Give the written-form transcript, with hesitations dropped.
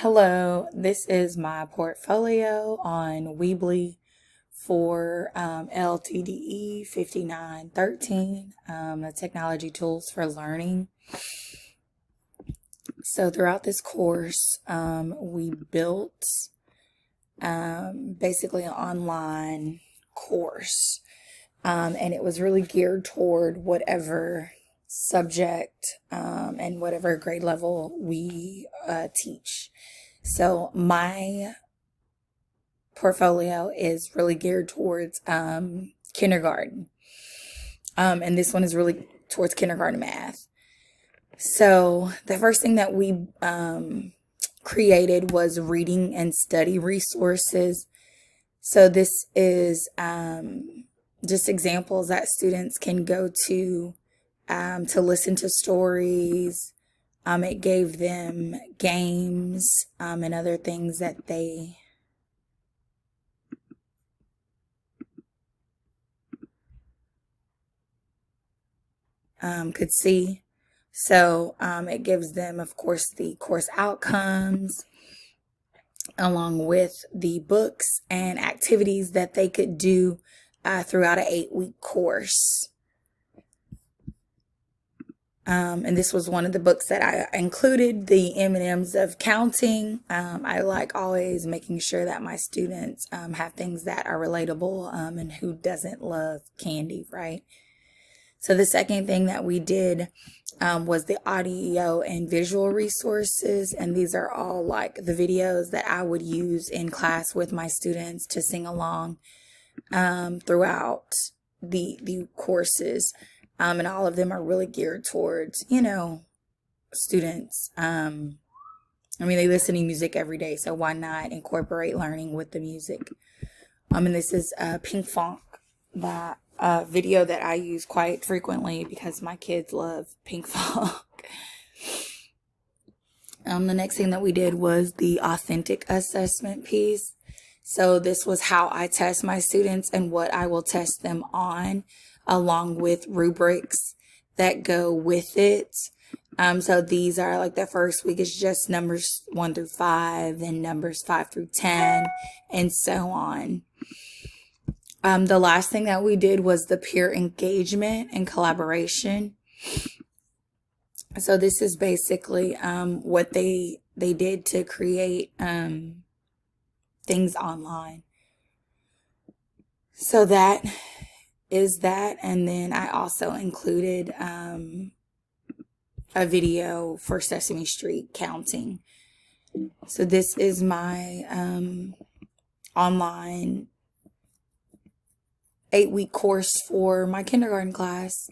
Hello, this is my portfolio on Weebly for LTDE 5913, the technology tools for learning. So throughout this course, we built basically an online course, and it was really geared toward whatever subject and whatever grade level we teach. So my portfolio is really geared towards kindergarten. And this one is really towards kindergarten math. So the first thing that we created was reading and study resources. So this is just examples that students can go to listen to stories. It gave them games and other things that they could see. So it gives them, of course, the course outcomes along with the books and activities that they could do throughout an 8-week course. And this was one of the books that I included, the M&Ms of counting. I like always making sure that my students have things that are relatable, and who doesn't love candy, right? So the second thing that we did was the audio and visual resources. And these are all like the videos that I would use in class with my students to sing along throughout the courses. And all of them are really geared towards, students. They listen to music every day, so why not incorporate learning with the music? And this is Pinkfong, that video that I use quite frequently because my kids love Pinkfong. The next thing that we did was the authentic assessment piece. So this was how I test my students and what I will test them on, along with rubrics that go with it. So these are like the first week is just numbers 1 through 5, then numbers 5 through 10, and so on. The last thing that we did was the peer engagement and collaboration. So this is basically what they did to create things online. So that is that. And then I also included a video for Sesame Street counting. So this is my online 8-week course for my kindergarten class.